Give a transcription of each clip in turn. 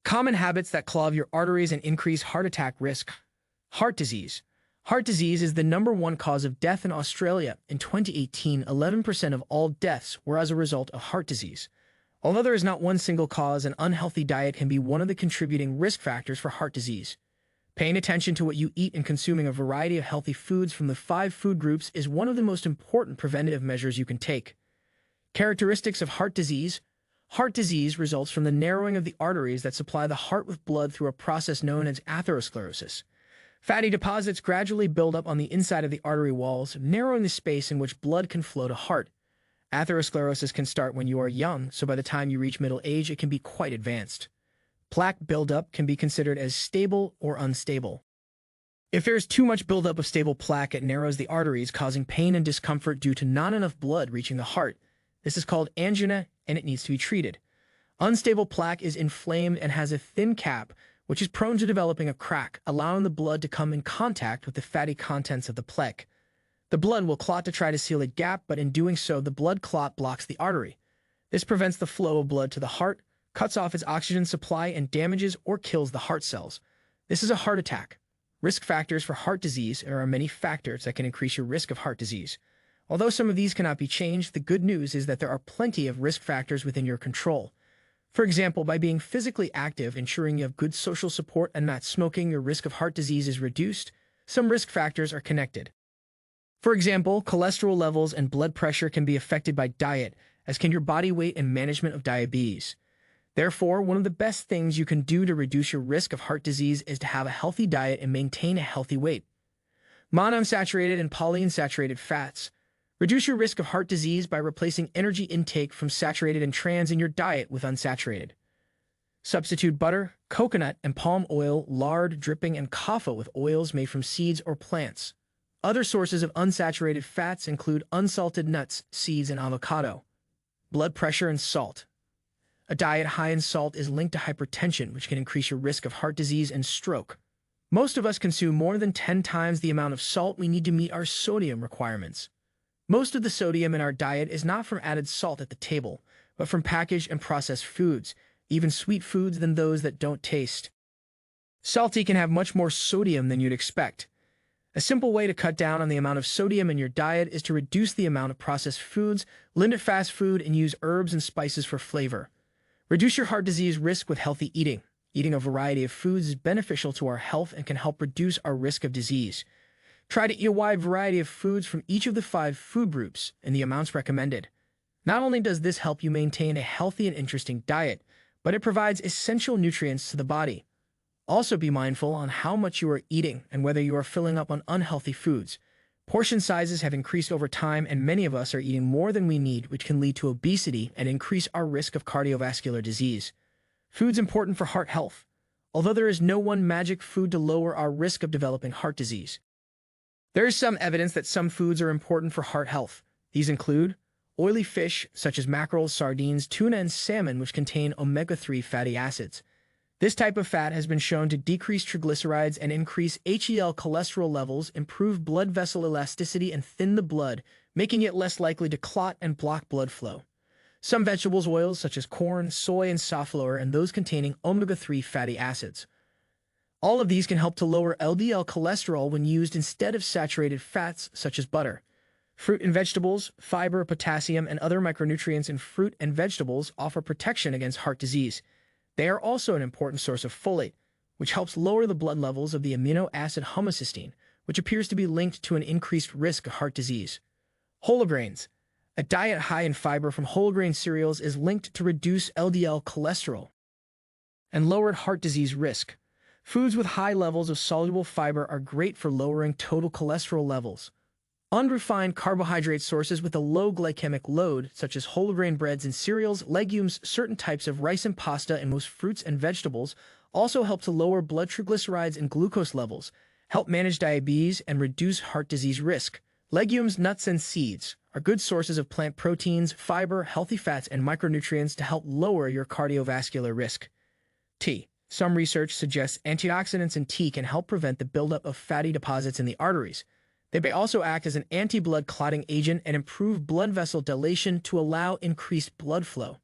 Common habits that clog your arteries and increase heart attack risk. Heart disease. Heart disease is the #1 cause of death in Australia. In 2018, 11% of all deaths were as a result of heart disease. Although there is not one single cause, an unhealthy diet can be one of the contributing risk factors for heart disease. Paying attention to what you eat and consuming a variety of healthy foods from the 5 food groups is one of the most important preventative measures you can take. Characteristics of heart disease. Heart disease results from the narrowing of the arteries that supply the heart with blood through a process known as atherosclerosis. Fatty deposits gradually build up on the inside of the artery walls, narrowing the space in which blood can flow to heart. Atherosclerosis can start when you are young, so by the time you reach middle age, it can be quite advanced. Plaque buildup can be considered as stable or unstable. If there is too much buildup of stable plaque, it narrows the arteries, causing pain and discomfort due to not enough blood reaching the heart. This is called angina, and it needs to be treated. Unstable plaque is inflamed and has a thin cap, which is prone to developing a crack, allowing the blood to come in contact with the fatty contents of the plaque. The blood will clot to try to seal a gap, but in doing so, the blood clot blocks the artery. This prevents the flow of blood to the heart, cuts off its oxygen supply, and damages or kills the heart cells. This is a heart attack. Risk factors for heart disease. There are many factors that can increase your risk of heart disease. Although some of these cannot be changed, the good news is that there are plenty of risk factors within your control. For example, by being physically active, ensuring you have good social support, and not smoking, your risk of heart disease is reduced. Some risk factors are connected. For example, cholesterol levels and blood pressure can be affected by diet, as can your body weight and management of diabetes. Therefore, one of the best things you can do to reduce your risk of heart disease is to have a healthy diet and maintain a healthy weight. Monounsaturated and polyunsaturated fats. Reduce your risk of heart disease by replacing energy intake from saturated and trans in your diet with unsaturated. Substitute butter, coconut, and palm oil, lard, dripping, and kaffa with oils made from seeds or plants. Other sources of unsaturated fats include unsalted nuts, seeds, and avocado. Blood pressure and salt. A diet high in salt is linked to hypertension, which can increase your risk of heart disease and stroke. Most of us consume more than 10 times the amount of salt we need to meet our sodium requirements. Most of the sodium in our diet is not from added salt at the table, but from packaged and processed foods, even sweet foods than those that don't taste. Salty can have much more sodium than you'd expect. A simple way to cut down on the amount of sodium in your diet is to reduce the amount of processed foods, limit fast food, and use herbs and spices for flavor. Reduce your heart disease risk with healthy eating. Eating a variety of foods is beneficial to our health and can help reduce our risk of disease. Try to eat a wide variety of foods from each of the 5 food groups in the amounts recommended. Not only does this help you maintain a healthy and interesting diet, but it provides essential nutrients to the body. Also be mindful on how much you are eating and whether you are filling up on unhealthy foods. Portion sizes have increased over time, and many of us are eating more than we need, which can lead to obesity and increase our risk of cardiovascular disease. Food's important for heart health, although there is no one magic food to lower our risk of developing heart disease. There is some evidence that some foods are important for heart health. These include oily fish, such as mackerel, sardines, tuna, and salmon, which contain omega-3 fatty acids. This type of fat has been shown to decrease triglycerides and increase HDL cholesterol levels, improve blood vessel elasticity, and thin the blood, making it less likely to clot and block blood flow. Some vegetables oils, such as corn, soy, and safflower, and those containing omega-3 fatty acids. All of these can help to lower LDL cholesterol when used instead of saturated fats, such as butter. Fruit and vegetables, fiber, potassium, and other micronutrients in fruit and vegetables offer protection against heart disease. They are also an important source of folate, which helps lower the blood levels of the amino acid homocysteine, which appears to be linked to an increased risk of heart disease. Whole grains. A diet high in fiber from whole grain cereals is linked to reduce LDL cholesterol and lowered heart disease risk. Foods with high levels of soluble fiber are great for lowering total cholesterol levels. Unrefined carbohydrate sources with a low glycemic load, such as whole grain breads and cereals, legumes, certain types of rice and pasta, and most fruits and vegetables, also help to lower blood triglycerides and glucose levels, help manage diabetes, and reduce heart disease risk. Legumes, nuts, and seeds are good sources of plant proteins, fiber, healthy fats, and micronutrients to help lower your cardiovascular risk. Tea. Some research suggests antioxidants in tea can help prevent the buildup of fatty deposits in the arteries. They may also act as an anti-blood clotting agent and improve blood vessel dilation to allow increased blood flow.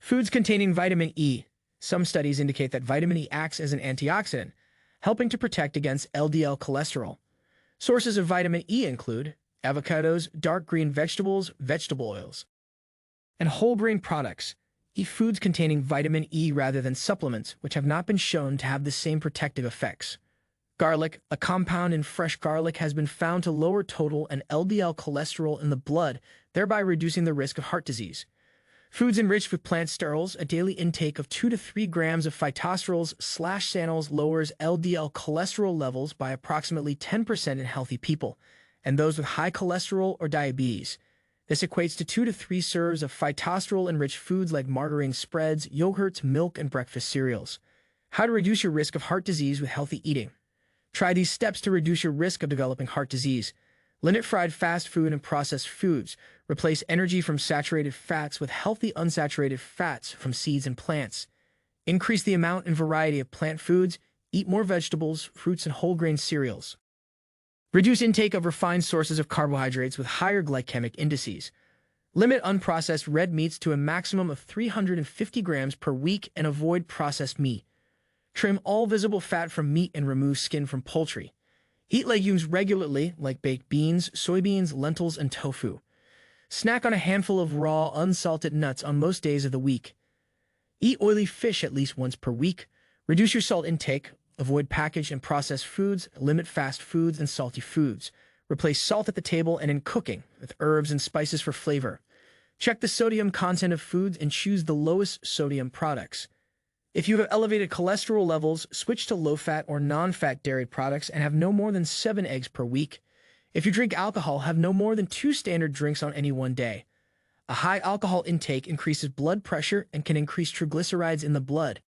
Foods containing vitamin E. Some studies indicate that vitamin E acts as an antioxidant, helping to protect against LDL cholesterol. Sources of vitamin E include avocados, dark green vegetables, vegetable oils, and whole grain products. Eat foods containing vitamin E rather than supplements, which have not been shown to have the same protective effects. Garlic, a compound in fresh garlic, has been found to lower total and LDL cholesterol in the blood, thereby reducing the risk of heart disease. Foods enriched with plant sterols, a daily intake of 2 to 3 grams of phytosterols/xanols lowers LDL cholesterol levels by approximately 10% in healthy people, and those with high cholesterol or diabetes. This equates to 2 to 3 serves of phytosterol-enriched foods like margarine spreads, yogurts, milk, and breakfast cereals. How to reduce your risk of heart disease with healthy eating. Try these steps to reduce your risk of developing heart disease. Limit fried fast food and processed foods. Replace energy from saturated fats with healthy unsaturated fats from seeds and plants. Increase the amount and variety of plant foods. Eat more vegetables, fruits, and whole grain cereals. Reduce intake of refined sources of carbohydrates with higher glycemic indices. Limit unprocessed red meats to a maximum of 350 grams per week and avoid processed meat. Trim all visible fat from meat and remove skin from poultry. Eat legumes regularly, like baked beans, soybeans, lentils, and tofu. Snack on a handful of raw, unsalted nuts on most days of the week. Eat oily fish at least once per week. Reduce your salt intake. Avoid packaged and processed foods. Limit fast foods and salty foods. Replace salt at the table and in cooking with herbs and spices for flavor. Check the sodium content of foods and choose the lowest sodium products. If you have elevated cholesterol levels, switch to low-fat or non-fat dairy products and have no more than 7 eggs per week. If you drink alcohol, have no more than 2 standard drinks on any one day. A high alcohol intake increases blood pressure and can increase triglycerides in the blood.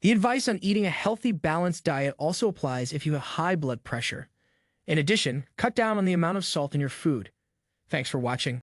The advice on eating a healthy, balanced diet also applies if you have high blood pressure. In addition, cut down on the amount of salt in your food. Thanks for watching.